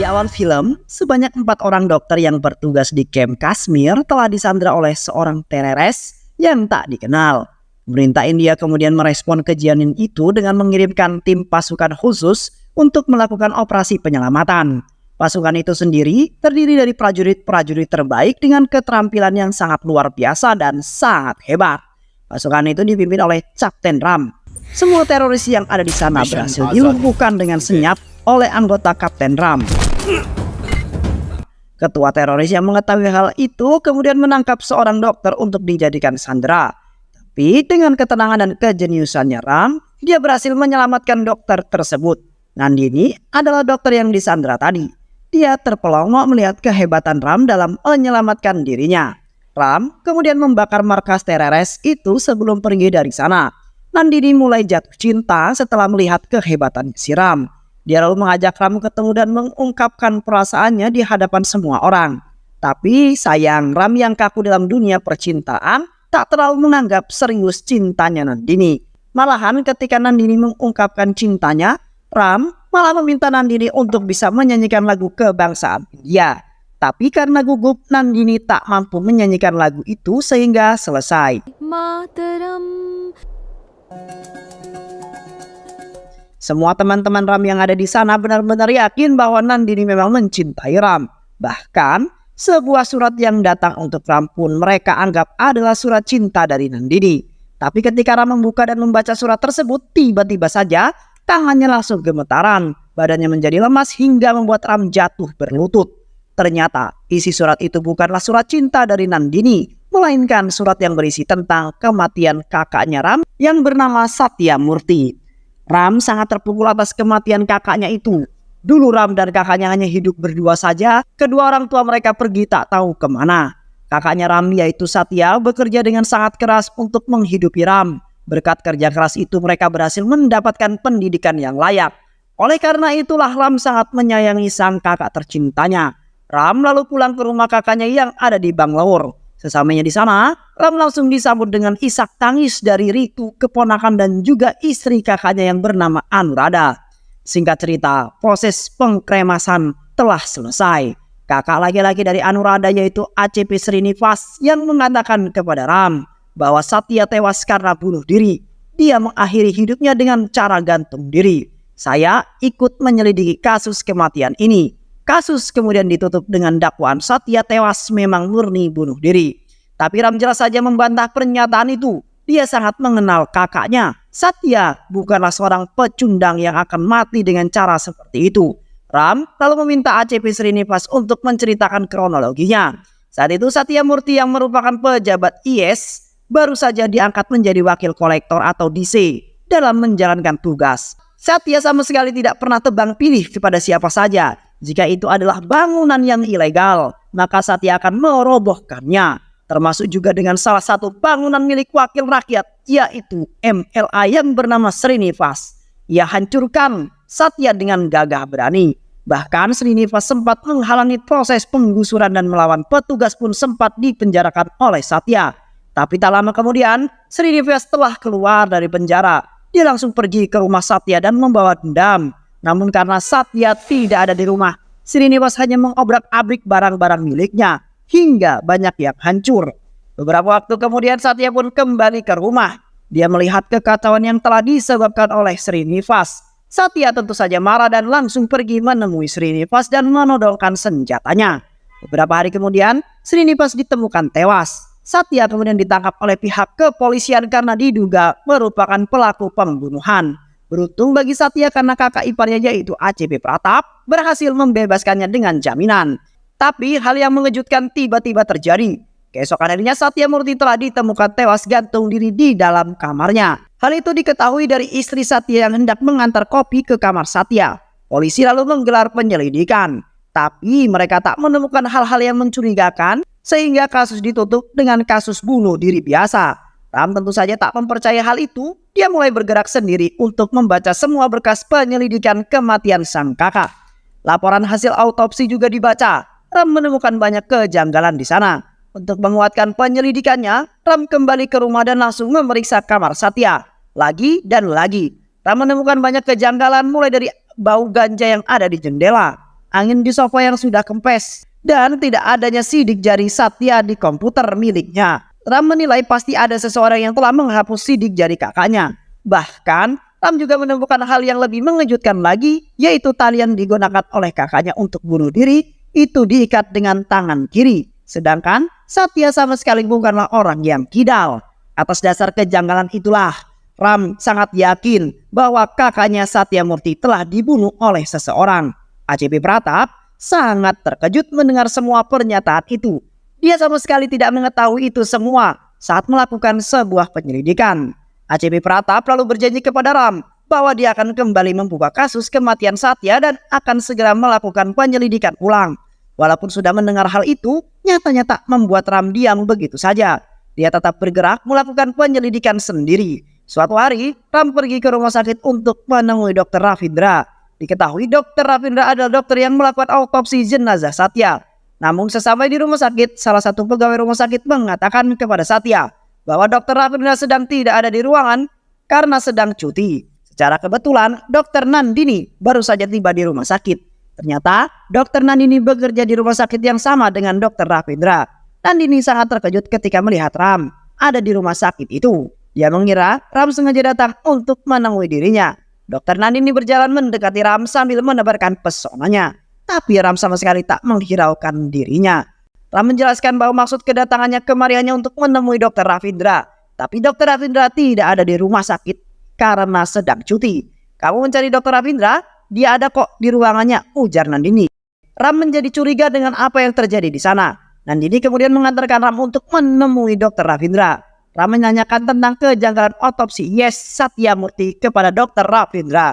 Di awal film, sebanyak 4 orang dokter yang bertugas di kamp Kashmir telah disandra oleh seorang teroris yang tak dikenal. Pemerintah India kemudian merespon kejadian itu dengan mengirimkan tim pasukan khusus untuk melakukan operasi penyelamatan. Pasukan itu sendiri terdiri dari prajurit-prajurit terbaik dengan keterampilan yang sangat luar biasa dan sangat hebat. Pasukan itu dipimpin oleh Kapten Ram. Semua teroris yang ada di sana berhasil dilumpuhkan dengan senyap oleh anggota Kapten Ram. Ketua teroris yang mengetahui hal itu kemudian menangkap seorang dokter untuk dijadikan sandera. Tapi dengan ketenangan dan kejeniusannya Ram, dia berhasil menyelamatkan dokter tersebut. Nandini adalah dokter yang disandera tadi. Dia terpelongo melihat kehebatan Ram dalam menyelamatkan dirinya. Ram kemudian membakar markas teroris itu sebelum pergi dari sana. Nandini mulai jatuh cinta setelah melihat kehebatan si Ram. Dia lalu mengajak Ram ketemu dan mengungkapkan perasaannya di hadapan semua orang. Tapi sayang, Ram yang kaku dalam dunia percintaan tak terlalu menganggap serius cintanya Nandini. Malahan ketika Nandini mengungkapkan cintanya, Ram malah meminta Nandini untuk bisa menyanyikan lagu kebangsaan India. Tapi karena gugup, Nandini tak mampu menyanyikan lagu itu sehingga selesai. Mataram. Semua teman-teman Ram yang ada di sana benar-benar yakin bahwa Nandini memang mencintai Ram. Bahkan sebuah surat yang datang untuk Ram pun mereka anggap adalah surat cinta dari Nandini. Tapi ketika Ram membuka dan membaca surat tersebut, tiba-tiba saja tangannya langsung gemetaran. Badannya menjadi lemas hingga membuat Ram jatuh berlutut. Ternyata isi surat itu bukanlah surat cinta dari Nandini, melainkan surat yang berisi tentang kematian kakaknya Ram yang bernama Satya Murti. Ram sangat terpukul atas kematian kakaknya itu. Dulu Ram dan kakaknya hanya hidup berdua saja. Kedua orang tua mereka pergi tak tahu kemana. Kakaknya Ram yaitu Satya bekerja dengan sangat keras untuk menghidupi Ram. Berkat kerja keras itu mereka berhasil mendapatkan pendidikan yang layak. Oleh karena itulah Ram sangat menyayangi sang kakak tercintanya. Ram lalu pulang ke rumah kakaknya yang ada di Bangalore. Sesampainya di sana, Ram langsung disambut dengan isak tangis dari Ritu, keponakan dan juga istri kakaknya yang bernama Anuradha. Singkat cerita, proses pengkremasan telah selesai. Kakak laki-laki dari Anuradha yaitu ACP Srinivas yang mengatakan kepada Ram bahwa Satya tewas karena bunuh diri. Dia mengakhiri hidupnya dengan cara gantung diri. Saya ikut menyelidiki kasus kematian ini. Kasus kemudian ditutup dengan dakwaan Satya tewas memang murni bunuh diri. Tapi Ram jelas saja membantah pernyataan itu. Dia sangat mengenal kakaknya. Satya bukanlah seorang pecundang yang akan mati dengan cara seperti itu. Ram lalu meminta ACP Srinivas untuk menceritakan kronologinya. Saat itu Satya Murti yang merupakan pejabat IS baru saja diangkat menjadi wakil kolektor atau DC dalam menjalankan tugas. Satya sama sekali tidak pernah tebang pilih kepada siapa saja. Jika itu adalah bangunan yang ilegal, maka Satya akan merobohkannya. Termasuk juga dengan salah satu bangunan milik wakil rakyat, yaitu MLA yang bernama Srinivas. Ia hancurkan Satya dengan gagah berani. Bahkan Srinivas sempat menghalangi proses penggusuran dan melawan petugas pun sempat dipenjarakan oleh Satya. Tapi tak lama kemudian, Srinivas telah keluar dari penjara. Dia langsung pergi ke rumah Satya dan membawa dendam. Namun karena Satya tidak ada di rumah, Srinivas hanya mengobrak-abrik barang-barang miliknya hingga banyak yang hancur. Beberapa waktu kemudian Satya pun kembali ke rumah. Dia melihat kekacauan yang telah disebabkan oleh Srinivas. Satya tentu saja marah dan langsung pergi menemui Srinivas dan menodongkan senjatanya. Beberapa hari kemudian Srinivas ditemukan tewas. Satya kemudian ditangkap oleh pihak kepolisian karena diduga merupakan pelaku pembunuhan. Beruntung bagi Satya karena kakak iparnya yaitu ACP Pratap berhasil membebaskannya dengan jaminan. Tapi hal yang mengejutkan tiba-tiba terjadi. Keesokan harinya Satya Murti telah ditemukan tewas gantung diri di dalam kamarnya. Hal itu diketahui dari istri Satya yang hendak mengantar kopi ke kamar Satya. Polisi lalu menggelar penyelidikan. Tapi mereka tak menemukan hal-hal yang mencurigakan sehingga kasus ditutup dengan kasus bunuh diri biasa. Ram tentu saja tak mempercayai hal itu. Dia mulai bergerak sendiri untuk membaca semua berkas penyelidikan kematian sang kakak. Laporan hasil autopsi juga dibaca. Ram menemukan banyak kejanggalan di sana. Untuk menguatkan penyelidikannya, Ram kembali ke rumah dan langsung memeriksa kamar Satya. Lagi dan lagi, Ram menemukan banyak kejanggalan mulai dari bau ganja yang ada di jendela. angin di sofa yang sudah kempes, dan tidak adanya sidik jari Satya di komputer miliknya. Ram menilai pasti ada seseorang yang telah menghapus sidik jari kakaknya. Bahkan, Ram juga menemukan hal yang lebih mengejutkan lagi, yaitu tali yang digunakan oleh kakaknya untuk bunuh diri, itu diikat dengan tangan kiri. Sedangkan Satya sama sekali bukanlah orang yang kidal. Atas dasar kejanggalan itulah, Ram sangat yakin bahwa kakaknya Satya Murti telah dibunuh oleh seseorang. ACP Pratap sangat terkejut mendengar semua pernyataan itu. Dia sama sekali tidak mengetahui itu semua saat melakukan sebuah penyelidikan. ACP Pratap lalu berjanji kepada Ram bahwa dia akan kembali membuka kasus kematian Satya dan akan segera melakukan penyelidikan ulang. Walaupun sudah mendengar hal itu, nyatanya tak membuat Ram diam begitu saja. Dia tetap bergerak melakukan penyelidikan sendiri. Suatu hari, Ram pergi ke rumah sakit untuk menemui Dr. Ravindra. Diketahui Dr. Ravindra adalah dokter yang melakukan autopsi jenazah Satya. Namun sesampai di rumah sakit, salah satu pegawai rumah sakit mengatakan kepada Satya bahwa Dr. Ravindra sedang tidak ada di ruangan karena sedang cuti. Secara kebetulan, Dr. Nandini baru saja tiba di rumah sakit. Ternyata, Dr. Nandini bekerja di rumah sakit yang sama dengan Dr. Ravindra. Nandini sangat terkejut ketika melihat Ram ada di rumah sakit itu. Dia mengira Ram sengaja datang untuk menemui dirinya. Dr. Nandini berjalan mendekati Ram sambil menebarkan pesonanya. Tapi Ram sama sekali tak menghiraukan dirinya. Ram menjelaskan bahwa maksud kedatangannya kemari hanya untuk menemui Dr. Ravindra. Tapi Dr. Ravindra tidak ada di rumah sakit karena sedang cuti. Kamu mencari Dr. Ravindra? Dia ada kok di ruangannya, ujar Nandini. Ram menjadi curiga dengan apa yang terjadi di sana. Nandini kemudian mengantarkan Ram untuk menemui Dr. Ravindra. Ram menanyakan tentang kejanggalan otopsi Satya Murti kepada Dr. Ravindra.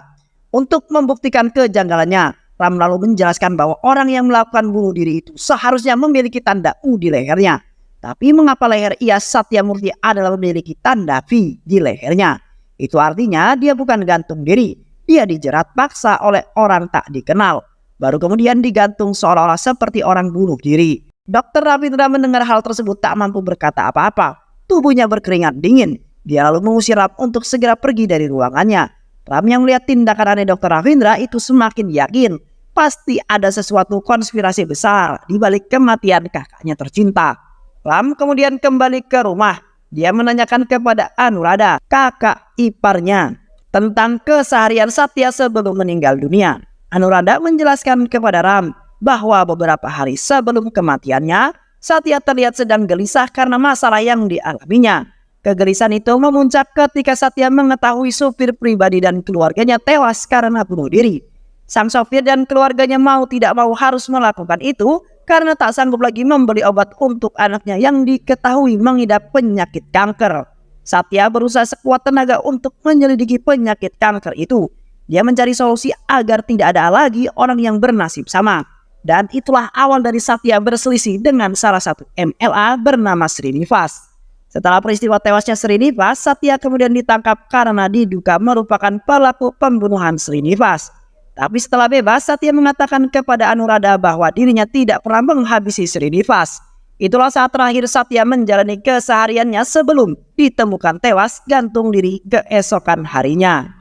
Untuk membuktikan kejanggalannya, Ram lalu menjelaskan bahwa orang yang melakukan bunuh diri itu seharusnya memiliki tanda U di lehernya. Tapi mengapa leher Satya Murti adalah memiliki tanda V di lehernya? Itu artinya dia bukan gantung diri. Dia dijerat paksa oleh orang tak dikenal. Baru kemudian digantung seolah-olah seperti orang bunuh diri. Dr. Ravindra mendengar hal tersebut tak mampu berkata apa-apa. Tubuhnya berkeringat dingin. Dia lalu mengusir Ram untuk segera pergi dari ruangannya. Ram yang melihat tindakan aneh Dr. Ravindra itu semakin yakin. Pasti ada sesuatu konspirasi besar di balik kematian kakaknya tercinta. Ram kemudian kembali ke rumah. Dia menanyakan kepada Anuradha, kakak iparnya, tentang keseharian Satya sebelum meninggal dunia. Anuradha menjelaskan kepada Ram bahwa beberapa hari sebelum kematiannya, Satya terlihat sedang gelisah karena masalah yang dialaminya. Kegelisahan itu memuncak ketika Satya mengetahui supir pribadi dan keluarganya tewas karena bunuh diri. Sang sopir dan keluarganya mau tidak mau harus melakukan itu karena tak sanggup lagi membeli obat untuk anaknya yang diketahui mengidap penyakit kanker. Satya berusaha sekuat tenaga untuk menyelidiki penyakit kanker itu. Dia mencari solusi agar tidak ada lagi orang yang bernasib sama. Dan itulah awal dari Satya berselisih dengan salah satu MLA bernama Srinivas. Setelah peristiwa tewasnya Srinivas, Satya kemudian ditangkap karena diduga merupakan pelaku pembunuhan Srinivas. Tapi setelah bebas, Satya mengatakan kepada Anuradha bahwa dirinya tidak pernah menghabisi Srinivas. Itulah saat terakhir Satya menjalani kesehariannya sebelum ditemukan tewas gantung diri keesokan harinya.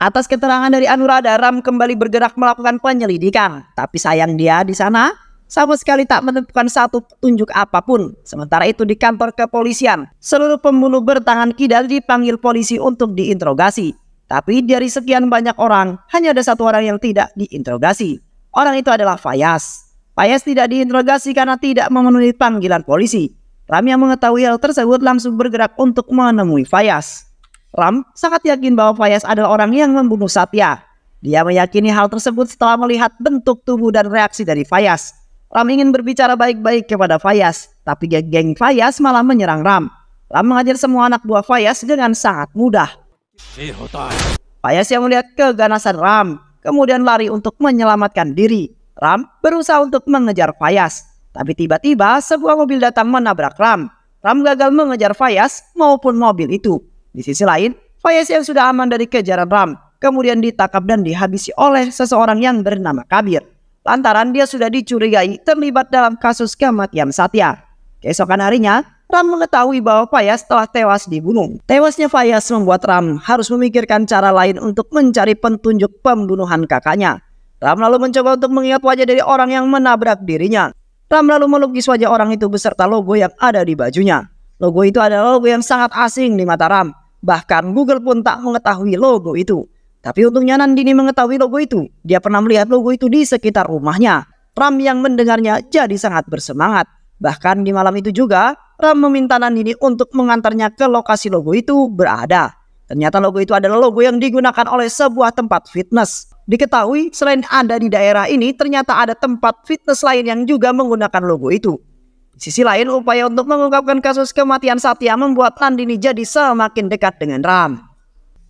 Atas keterangan dari Anuradha, Ram kembali bergerak melakukan penyelidikan. Tapi sayang dia di sana sama sekali tak menemukan satu petunjuk apapun. Sementara itu di kantor kepolisian, seluruh pembunuh bertangan kidal dipanggil polisi untuk diinterogasi. Tapi dari sekian banyak orang, hanya ada satu orang yang tidak diinterogasi. Orang itu adalah Fayaz. Fayaz tidak diinterogasi karena tidak memenuhi panggilan polisi. Ram yang mengetahui hal tersebut langsung bergerak untuk menemui Fayaz. Ram sangat yakin bahwa Fayaz adalah orang yang membunuh Satya. Dia meyakini hal tersebut setelah melihat bentuk tubuh dan reaksi dari Fayaz. Ram ingin berbicara baik-baik kepada Fayaz, tapi geng Fayaz malah menyerang Ram. Ram mengajar semua anak buah Fayaz dengan sangat mudah. Fayaz yang melihat keganasan Ram kemudian lari untuk menyelamatkan diri. Ram berusaha untuk mengejar Fayaz, tapi tiba-tiba sebuah mobil datang menabrak Ram. Ram gagal mengejar Fayaz maupun mobil itu. Di sisi lain, Fayaz yang sudah aman dari kejaran Ram kemudian ditangkap dan dihabisi oleh seseorang yang bernama Kabir. Lantaran dia sudah dicurigai terlibat dalam kasus kematian Satya. Keesokan harinya, Ram mengetahui bahwa Fayaz telah tewas dibunuh. Tewasnya Fayaz membuat Ram harus memikirkan cara lain untuk mencari petunjuk pembunuhan kakaknya. Ram lalu mencoba untuk mengingat wajah dari orang yang menabrak dirinya. Ram lalu melukis wajah orang itu beserta logo yang ada di bajunya. Logo itu adalah logo yang sangat asing di mata Ram. Bahkan Google pun tak mengetahui logo itu. Tapi untungnya Nandini mengetahui logo itu. Dia pernah melihat logo itu di sekitar rumahnya. Ram yang mendengarnya jadi sangat bersemangat. Bahkan di malam itu juga, Ram meminta Nandini untuk mengantarnya ke lokasi logo itu berada. Ternyata logo itu adalah logo yang digunakan oleh sebuah tempat fitness. Diketahui selain ada di daerah ini, ternyata ada tempat fitness lain yang juga menggunakan logo itu. Di sisi lain, upaya untuk mengungkapkan kasus kematian Satya membuat Nandini jadi semakin dekat dengan Ram.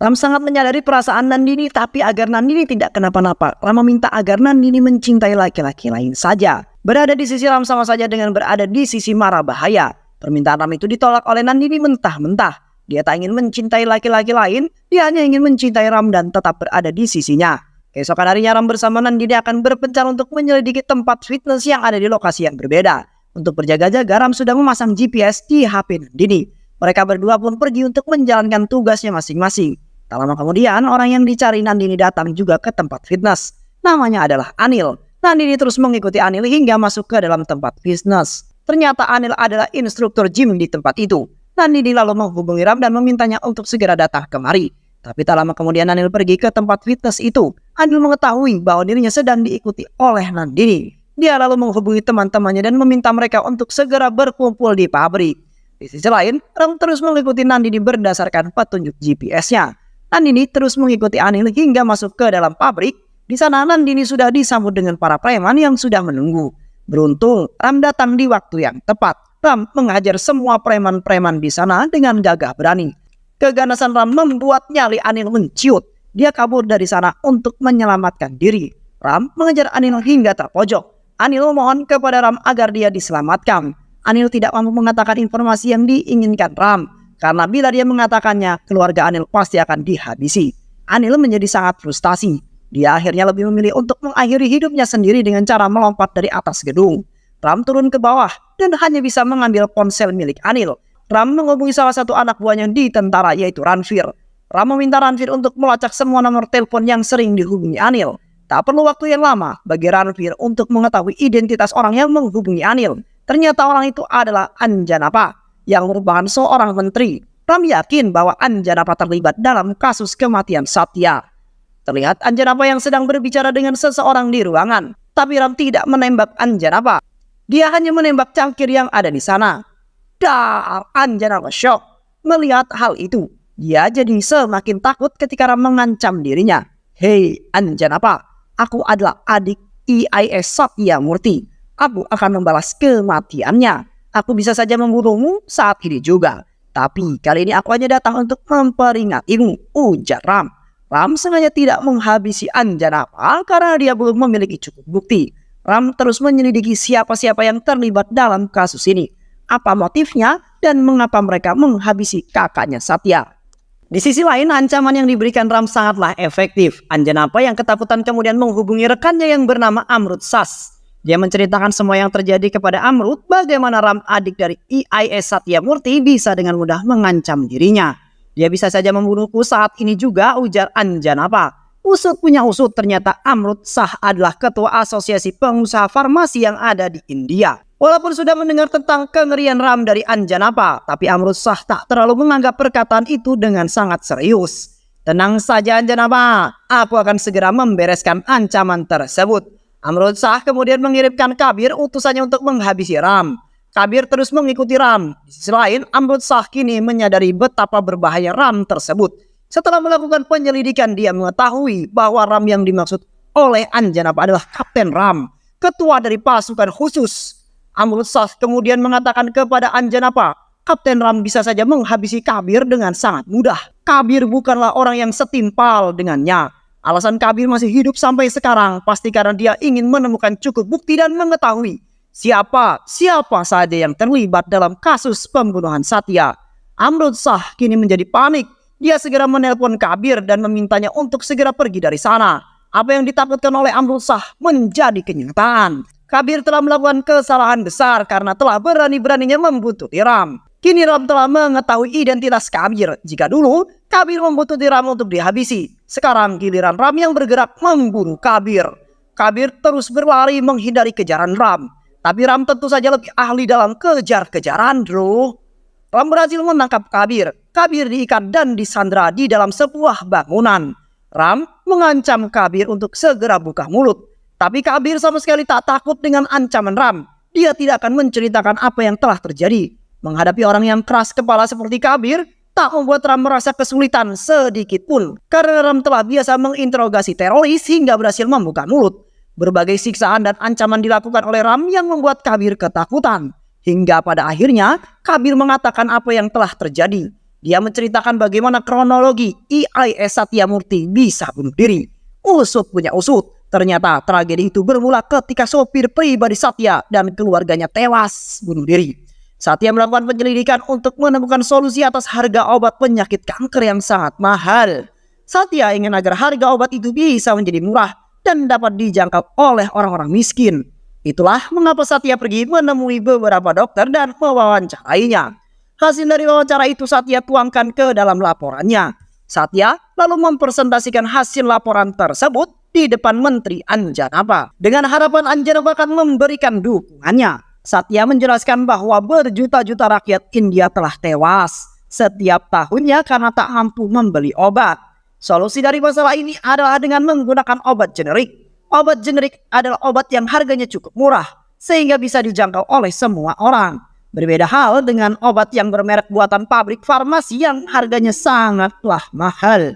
Ram sangat menyadari perasaan Nandini, tapi agar Nandini tidak kenapa-napa, Ram meminta agar Nandini mencintai laki-laki lain saja. Berada di sisi Ram sama saja dengan berada di sisi mara bahaya. Permintaan Ram itu ditolak oleh Nandini mentah-mentah. Dia tak ingin mencintai laki-laki lain, dia hanya ingin mencintai Ram dan tetap berada di sisinya. Keesokan harinya Ram bersama Nandini akan berpencar untuk menyelidiki tempat fitness yang ada di lokasi yang berbeda. Untuk berjaga-jaga, Ram sudah memasang GPS di HP Nandini. Mereka berdua pun pergi untuk menjalankan tugasnya masing-masing. Tak lama kemudian, orang yang dicari Nandini datang juga ke tempat fitness. Namanya adalah Anil. Nandini terus mengikuti Anil hingga masuk ke dalam tempat fitness. Ternyata Anil adalah instruktur gym di tempat itu. Nandini lalu menghubungi Ram dan memintanya untuk segera datang kemari. Tapi tak lama kemudian Anil pergi ke tempat fitness itu. Anil mengetahui bahwa dirinya sedang diikuti oleh Nandini. Dia lalu menghubungi teman-temannya dan meminta mereka untuk segera berkumpul di pabrik. Di sisi lain, Ram terus mengikuti Nandini berdasarkan petunjuk GPS-nya. Nandini terus mengikuti Anil hingga masuk ke dalam pabrik. Di sana Nandini sudah disambut dengan para preman yang sudah menunggu. Beruntung, Ram datang di waktu yang tepat. Ram menghajar semua preman-preman di sana dengan gagah berani. Keganasan Ram membuat nyali Anil menciut. Dia kabur dari sana untuk menyelamatkan diri. Ram mengejar Anil hingga terpojok. Anil mohon kepada Ram agar dia diselamatkan. Anil tidak mampu mengatakan informasi yang diinginkan Ram. Karena bila dia mengatakannya, keluarga Anil pasti akan dihabisi. Anil menjadi sangat frustasi. Dia akhirnya lebih memilih untuk mengakhiri hidupnya sendiri dengan cara melompat dari atas gedung. Ram turun ke bawah dan hanya bisa mengambil ponsel milik Anil. Ram menghubungi salah satu anak buahnya di tentara yaitu Ranvir. Ram meminta Ranvir untuk melacak semua nomor telepon yang sering dihubungi Anil. Tak perlu waktu yang lama bagi Ranvir untuk mengetahui identitas orang yang menghubungi Anil. Ternyata orang itu adalah Anjanapa yang merupakan seorang menteri. Ram yakin bahwa Anjanapa terlibat dalam kasus kematian Satya. Terlihat Anjanapa yang sedang berbicara dengan seseorang di ruangan. Tapi Ram tidak menembak Anjanapa. Dia hanya menembak cangkir yang ada di sana. Dar, Anjanapa shock melihat hal itu. Dia jadi semakin takut ketika Ram mengancam dirinya. Hei Anjanapa, aku adalah adik IAS Satya Murti. Aku akan membalas kematiannya. Aku bisa saja membunuhmu saat ini juga. Tapi kali ini aku hanya datang untuk memperingatimu, ujar Ram. Ram sengaja tidak menghabisi Anjanapa karena dia belum memiliki cukup bukti. Ram terus menyelidiki siapa-siapa yang terlibat dalam kasus ini. Apa motifnya dan mengapa mereka menghabisi kakaknya Satya. Di sisi lain, ancaman yang diberikan Ram sangatlah efektif. Anjanapa yang ketakutan kemudian menghubungi rekannya yang bernama Amrut Sas. Dia menceritakan semua yang terjadi kepada Amrut, bagaimana Ram adik dari IAS Satya Murti bisa dengan mudah mengancam dirinya. Dia bisa saja membunuhku saat ini juga, ujar Anjanapa. Usut punya usut, ternyata Amrut Sah adalah ketua asosiasi pengusaha farmasi yang ada di India. Walaupun sudah mendengar tentang kengerian Ram dari Anjanapa, tapi Amrut Sah tak terlalu menganggap perkataan itu dengan sangat serius. Tenang saja Anjanapa, aku akan segera membereskan ancaman tersebut. Amrut Sah kemudian mengirimkan Kabir utusannya untuk menghabisi Ram. Kabir terus mengikuti Ram. Di sisi lain, Amrut Sah kini menyadari betapa berbahaya Ram tersebut. Setelah melakukan penyelidikan, dia mengetahui bahwa Ram yang dimaksud oleh Anjanapa adalah Kapten Ram, ketua dari pasukan khusus. Amrut Sah kemudian mengatakan kepada Anjanapa, Kapten Ram bisa saja menghabisi Kabir dengan sangat mudah. Kabir bukanlah orang yang setimpal dengannya. Alasan Kabir masih hidup sampai sekarang pasti karena dia ingin menemukan cukup bukti dan mengetahui siapa saja yang terlibat dalam kasus pembunuhan Satya. Amrut Sah kini menjadi panik. Dia segera menelpon Kabir dan memintanya untuk segera pergi dari sana. Apa yang ditakutkan oleh Amrut Sah menjadi kenyataan. Kabir telah melakukan kesalahan besar karena telah berani-beraninya membuntuti Ram. Kini Ram telah mengetahui identitas Kabir. Jika dulu Kabir membuntuti Ram untuk dihabisi, sekarang giliran Ram yang bergerak membunuh Kabir. Kabir terus berlari menghindari kejaran Ram. Tapi Ram tentu saja lebih ahli dalam kejar-kejaran, bro. Ram berhasil menangkap Kabir. Kabir diikat dan disandra di dalam sebuah bangunan. Ram mengancam Kabir untuk segera buka mulut. Tapi Kabir sama sekali tak takut dengan ancaman Ram. Dia tidak akan menceritakan apa yang telah terjadi. Menghadapi orang yang keras kepala seperti Kabir tak membuat Ram merasa kesulitan sedikit pun. Karena Ram telah biasa menginterogasi teroris hingga berhasil membuka mulut. Berbagai siksaan dan ancaman dilakukan oleh Ram yang membuat Kabir ketakutan. Hingga pada akhirnya Kabir mengatakan apa yang telah terjadi. Dia menceritakan bagaimana kronologi IAS Satyamurti bisa bunuh diri. Usut punya usut. Ternyata tragedi itu bermula ketika sopir pribadi Satya dan keluarganya tewas bunuh diri. Satya melakukan penyelidikan untuk menemukan solusi atas harga obat penyakit kanker yang sangat mahal. Satya ingin agar harga obat itu bisa menjadi murah dan dapat dijangkau oleh orang-orang miskin. Itulah mengapa Satya pergi menemui beberapa dokter dan mewawancarainya. Hasil dari wawancara itu Satya tuangkan ke dalam laporannya. Satya lalu mempresentasikan hasil laporan tersebut di depan Menteri Anjanapa. Dengan harapan Anjanapa akan memberikan dukungannya. Satya menjelaskan bahwa berjuta-juta rakyat India telah tewas setiap tahunnya karena tak mampu membeli obat. Solusi dari masalah ini adalah dengan menggunakan obat generik. Obat generik adalah obat yang harganya cukup murah sehingga bisa dijangkau oleh semua orang. Berbeda hal dengan obat yang bermerek buatan pabrik farmasi yang harganya sangatlah mahal.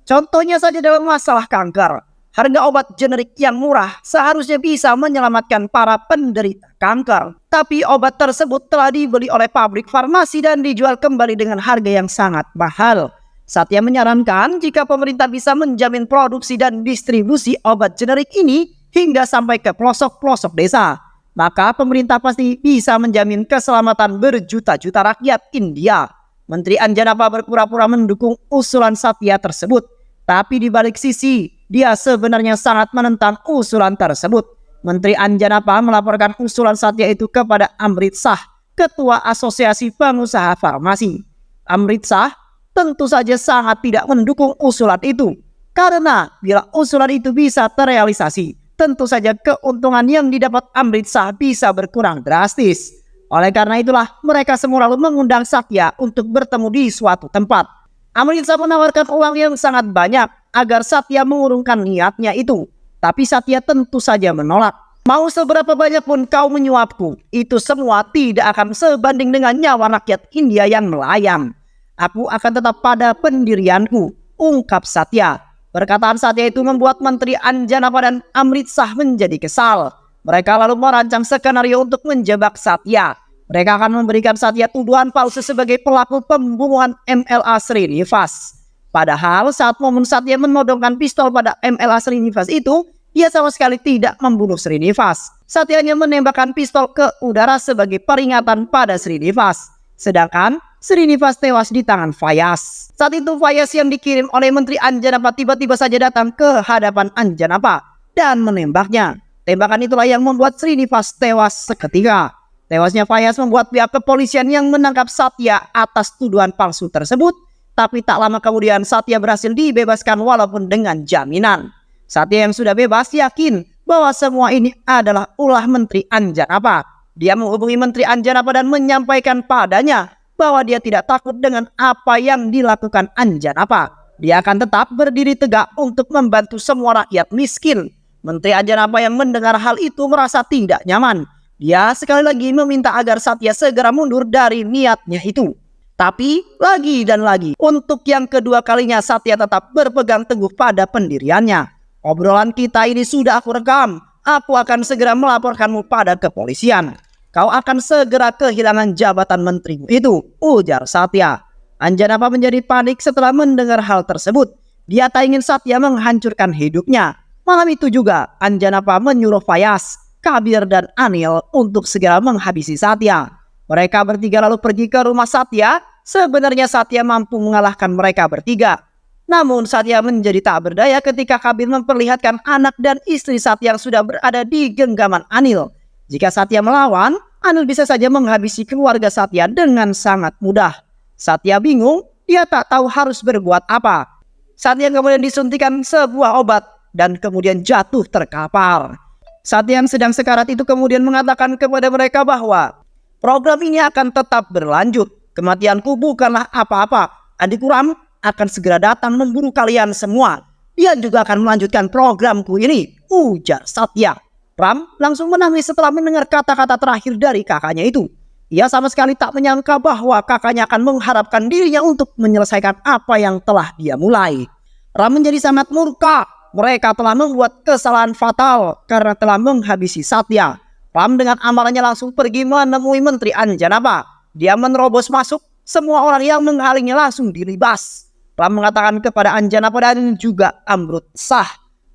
Contohnya saja dalam masalah kanker. Harga obat generik yang murah seharusnya bisa menyelamatkan para penderita kanker. Tapi obat tersebut telah dibeli oleh pabrik farmasi dan dijual kembali dengan harga yang sangat mahal. Satya menyarankan jika pemerintah bisa menjamin produksi dan distribusi obat generik ini hingga sampai ke pelosok-pelosok desa, maka pemerintah pasti bisa menjamin keselamatan berjuta-juta rakyat India. Menteri Anjanapa berpura-pura mendukung usulan Satya tersebut. Tapi di balik sisi, dia sebenarnya sangat menentang usulan tersebut. Menteri Anjanapa melaporkan usulan Satya itu kepada Amrit Shah, Ketua Asosiasi Pengusaha Farmasi. Amrit Shah tentu saja sangat tidak mendukung usulan itu. Karena bila usulan itu bisa terrealisasi, tentu saja keuntungan yang didapat Amrit Shah bisa berkurang drastis. Oleh karena itulah mereka semua lalu mengundang Satya untuk bertemu di suatu tempat. Amrit Shah menawarkan uang yang sangat banyak agar Satya mengurungkan niatnya itu. Tapi Satya tentu saja menolak. Mau seberapa banyak pun kau menyuapku, itu semua tidak akan sebanding dengan nyawa rakyat India yang melayang. Aku akan tetap pada pendirianku, ungkap Satya. Perkataan Satya itu membuat Menteri Anjanapa dan Amrit Shah menjadi kesal. Mereka lalu merancang skenario untuk menjebak Satya. Mereka akan memberikan Satya tuduhan palsu sebagai pelaku pembunuhan MLA Srinivas. Padahal saat momen Satya menodongkan pistol pada MLA Srinivas itu, dia sama sekali tidak membunuh Srinivas. Satya hanya menembakkan pistol ke udara sebagai peringatan pada Srinivas. Sedangkan Srinivas tewas di tangan Fayaz. Saat itu Fayaz yang dikirim oleh Menteri Anjanapa tiba-tiba saja datang ke hadapan Anjanapa dan menembaknya. Tembakan itulah yang membuat Srinivas tewas seketika. Tewasnya Fayaz membuat pihak kepolisian yang menangkap Satya atas tuduhan palsu tersebut. Tapi tak lama kemudian Satya berhasil dibebaskan walaupun dengan jaminan. Satya yang sudah bebas yakin bahwa semua ini adalah ulah Menteri Anjanapa. Dia menghubungi Menteri Anjanapa dan menyampaikan padanya bahwa dia tidak takut dengan apa yang dilakukan Anjanapa. Dia akan tetap berdiri tegak untuk membantu semua rakyat miskin. Menteri Anjanapa yang mendengar hal itu merasa tidak nyaman. Dia sekali lagi meminta agar Satya segera mundur dari niatnya itu. Tapi lagi dan lagi, untuk yang kedua kalinya Satya tetap berpegang teguh pada pendiriannya. Obrolan kita ini sudah aku rekam. Aku akan segera melaporkanmu pada kepolisian. Kau akan segera kehilangan jabatan menterimu itu, ujar Satya. Anjanapa menjadi panik setelah mendengar hal tersebut. Dia tak ingin Satya menghancurkan hidupnya. Malam itu juga Anjanapa menyuruh Fayaz, Kabir dan Anil untuk segera menghabisi Satya. Mereka bertiga lalu pergi ke rumah Satya. Sebenarnya Satya mampu mengalahkan mereka bertiga. Namun Satya menjadi tak berdaya ketika Kabir memperlihatkan anak dan istri Satya yang sudah berada di genggaman Anil. Jika Satya melawan, Anil bisa saja menghabisi keluarga Satya dengan sangat mudah. Satya bingung, dia tak tahu harus berbuat apa. Satya kemudian disuntikan sebuah obat dan kemudian jatuh terkapar. Satya yang sedang sekarat itu kemudian mengatakan kepada mereka bahwa program ini akan tetap berlanjut. Kematianku bukanlah apa-apa. Adikku Ram akan segera datang memburu kalian semua. Dia juga akan melanjutkan programku ini, ujar Satya. Ram langsung menangis setelah mendengar kata-kata terakhir dari kakaknya itu. Ia sama sekali tak menyangka bahwa kakaknya akan mengharapkan dirinya untuk menyelesaikan apa yang telah dia mulai. Ram menjadi sangat murka. Mereka telah membuat kesalahan fatal karena telah menghabisi Satya. Ram dengan amarahnya langsung pergi menemui Menteri Anjanapa. Dia menerobos masuk, semua orang yang menghalingnya langsung dilibas. Ram mengatakan kepada Anjanapa dan juga Amrutsha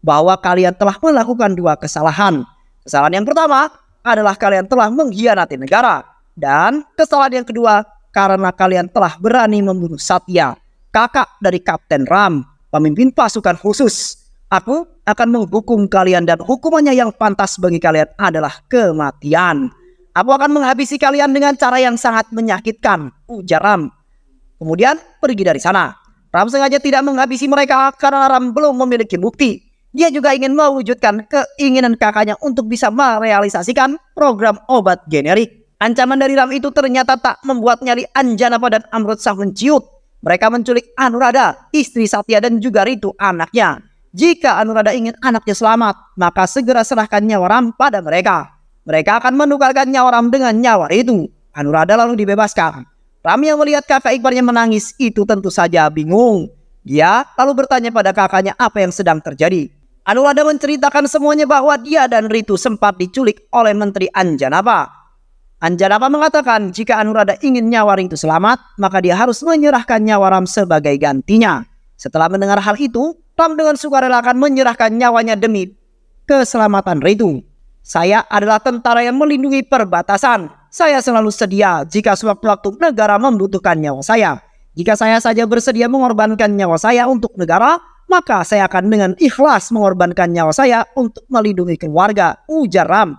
bahwa kalian telah melakukan dua kesalahan. Kesalahan yang pertama adalah kalian telah mengkhianati negara. Dan kesalahan yang kedua karena kalian telah berani membunuh Satya, kakak dari Kapten Ram, pemimpin pasukan khusus. Aku akan menghukum kalian dan hukumannya yang pantas bagi kalian adalah kematian. Aku akan menghabisi kalian dengan cara yang sangat menyakitkan, ujar Ram. Kemudian pergi dari sana. Ram sengaja tidak menghabisi mereka karena Ram belum memiliki bukti. Dia juga ingin mewujudkan keinginan kakaknya untuk bisa merealisasikan program obat generik. Ancaman dari Ram itu ternyata tak membuat nyali Anjanapa dan Amrutsha menciut. Mereka menculik Anuradha, istri Satya dan juga Ritu anaknya. Jika Anuradha ingin anaknya selamat, maka segera serahkan nyawa Ram pada mereka. Mereka akan menukarkan nyawa Ram dengan nyawa Ritu. Anuradha lalu dibebaskan. Ram yang melihat kakak iparnya menangis itu tentu saja bingung. Dia lalu bertanya pada kakaknya apa yang sedang terjadi. Anuradha menceritakan semuanya bahwa dia dan Ritu sempat diculik oleh Menteri Anjanapa. Anjanapa mengatakan jika Anuradha ingin nyawa Ritu selamat, maka dia harus menyerahkan nyawa Ram sebagai gantinya. Setelah mendengar hal itu, Ram dengan sukarela akan menyerahkan nyawanya demi keselamatan Ritu. Saya adalah tentara yang melindungi perbatasan. Saya selalu sedia jika sewaktu-waktu negara membutuhkan nyawa saya. Jika saya saja bersedia mengorbankan nyawa saya untuk negara, maka saya akan dengan ikhlas mengorbankan nyawa saya untuk melindungi keluarga, ujar Ram.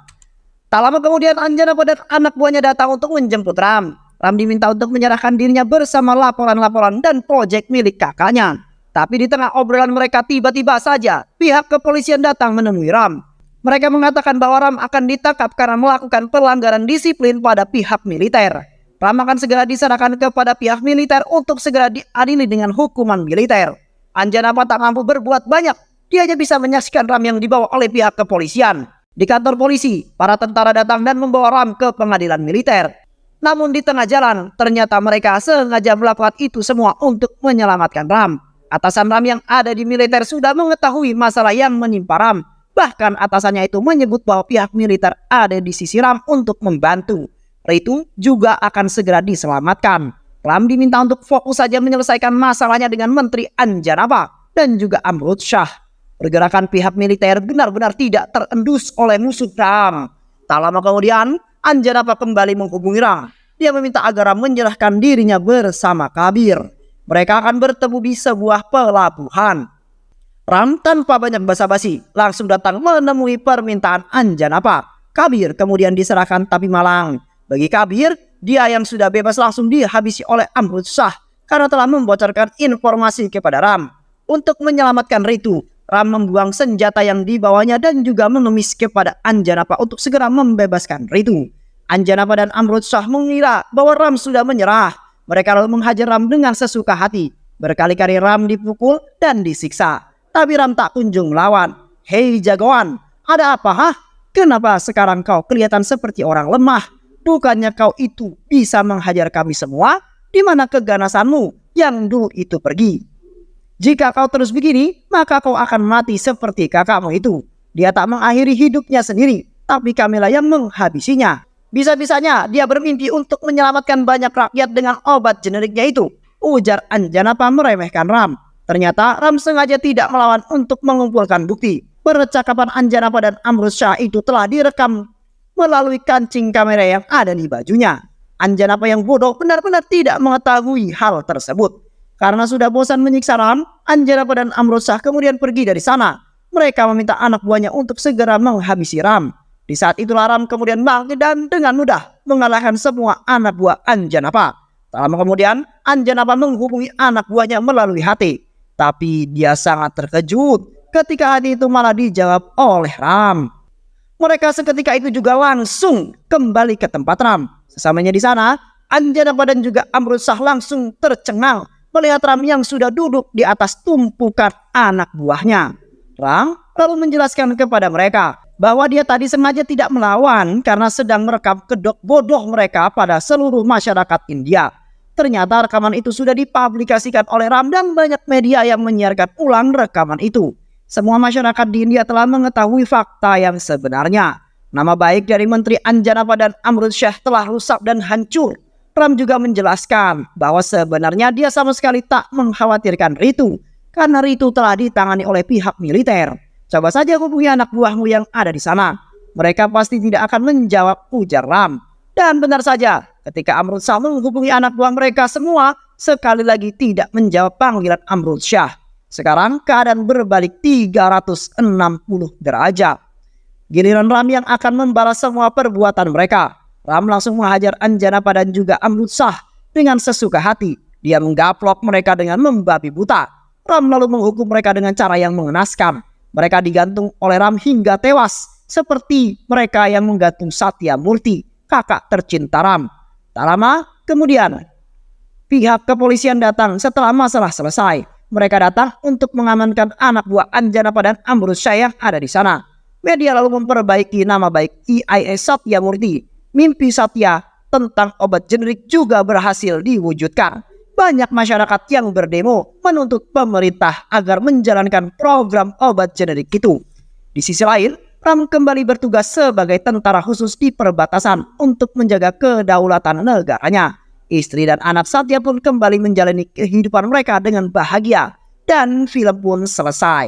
Tak lama kemudian Anjanapa dan anak buahnya datang untuk menjemput Ram. Ram diminta untuk menyerahkan dirinya bersama laporan-laporan dan proyek milik kakaknya. Tapi di tengah obrolan mereka tiba-tiba saja pihak kepolisian datang menemui Ram. Mereka mengatakan bahwa Ram akan ditangkap karena melakukan pelanggaran disiplin pada pihak militer. Ram akan segera diserahkan kepada pihak militer untuk segera diadili dengan hukuman militer. Anjanapa tak mampu berbuat banyak. Dia hanya bisa menyaksikan Ram yang dibawa oleh pihak kepolisian. Di kantor polisi, para tentara datang dan membawa Ram ke pengadilan militer. Namun di tengah jalan, ternyata mereka sengaja melakukan itu semua untuk menyelamatkan Ram. Atasan Ram yang ada di militer sudah mengetahui masalah yang menimpa Ram. Bahkan atasannya itu menyebut bahwa pihak militer ada di sisi Ram untuk membantu. Ritu juga akan segera diselamatkan. Ram diminta untuk fokus saja menyelesaikan masalahnya dengan Menteri Anjanapa dan juga Amrutsha. Pergerakan pihak militer benar-benar tidak terendus oleh musuh Ram. Tak lama kemudian, Anjanapa kembali menghubungi Ram. Dia meminta agar Ram menyerahkan dirinya bersama Kabir. Mereka akan bertemu di sebuah pelabuhan. Ram tanpa banyak basa-basi langsung datang menemui permintaan Anjanapa. Kabir kemudian diserahkan tapi malang. Bagi Kabir, dia yang sudah bebas langsung dihabisi oleh Amrutsha karena telah membocorkan informasi kepada Ram. Untuk menyelamatkan Ritu, Ram membuang senjata yang dibawanya dan juga mengemis kepada Anjanapa untuk segera membebaskan Ritu. Anjanapa dan Amrutsha mengira bahwa Ram sudah menyerah. Mereka lalu menghajar Ram dengan sesuka hati. Berkali-kali Ram dipukul dan disiksa. Tapi Ram tak kunjung melawan. Hei jagoan, ada apa hah? Kenapa sekarang kau kelihatan seperti orang lemah? Bukannya kau itu bisa menghajar kami semua? Di mana keganasanmu yang dulu itu pergi? Jika kau terus begini, maka kau akan mati seperti kakakmu itu. Dia tak mengakhiri hidupnya sendiri, tapi kamilah yang menghabisinya. Bisa-bisanya dia bermimpi untuk menyelamatkan banyak rakyat dengan obat generiknya itu, ujar Anjanapa meremehkan Ram. Ternyata Ram sengaja tidak melawan untuk mengumpulkan bukti. Percakapan Anjanapa dan Amrutsha itu telah direkam melalui kancing kamera yang ada di bajunya. Anjanapa yang bodoh benar-benar tidak mengetahui hal tersebut. Karena sudah bosan menyiksa Ram, Anjanapa dan Amrutsha kemudian pergi dari sana. Mereka meminta anak buahnya untuk segera menghabisi Ram. Di saat itulah Ram kemudian bangkit dan dengan mudah mengalahkan semua anak buah Anjanapa. Tak lama kemudian, Anjanapa menghubungi anak buahnya melalui hati. Tapi dia sangat terkejut ketika hal itu malah dijawab oleh Ram. Mereka seketika itu juga langsung kembali ke tempat Ram. Sesamanya di sana, Anjanaba dan juga Amrutsah langsung tercengang melihat Ram yang sudah duduk di atas tumpukan anak buahnya. Ram lalu menjelaskan kepada mereka bahwa dia tadi sengaja tidak melawan karena sedang merekam kedok bodoh mereka pada seluruh masyarakat India. Ternyata rekaman itu sudah dipublikasikan oleh Ram dan banyak media yang menyiarkan ulang rekaman itu. Semua masyarakat di India telah mengetahui fakta yang sebenarnya. Nama baik dari Menteri Anjanaba dan Amrutsah telah rusak dan hancur. Ram juga menjelaskan bahwa sebenarnya dia sama sekali tak mengkhawatirkan Ritu, karena Ritu telah ditangani oleh pihak militer. Coba saja hubungi anak buahmu yang ada di sana. Mereka pasti tidak akan menjawab, ujar Ram. Dan benar saja, ketika Amrutsah menghubungi anak buah mereka semua, sekali lagi tidak menjawab panggilan Amrutsah. Sekarang keadaan berbalik 360 derajat. Giliran Ram yang akan membalas semua perbuatan mereka. Ram langsung menghajar Anjanaba dan juga Amrutsah dengan sesuka hati. Dia menggaplok mereka dengan membabi buta. Ram lalu menghukum mereka dengan cara yang mengenaskan. Mereka digantung oleh Ram hingga tewas, seperti mereka yang menggantung Satyamurti, kakak tercinta Ram. Tak lama kemudian, pihak kepolisian datang setelah masalah selesai. Mereka datang untuk mengamankan anak buah Anjanaba dan Amrutsah yang ada di sana. Media lalu memperbaiki nama baik IAS Satyamurti. Mimpi Satya tentang obat generik juga berhasil diwujudkan. Banyak masyarakat yang berdemo menuntut pemerintah agar menjalankan program obat generik itu. Di sisi lain, Ram kembali bertugas sebagai tentara khusus di perbatasan untuk menjaga kedaulatan negaranya. Istri dan anak Satya pun kembali menjalani kehidupan mereka dengan bahagia. Dan film pun selesai.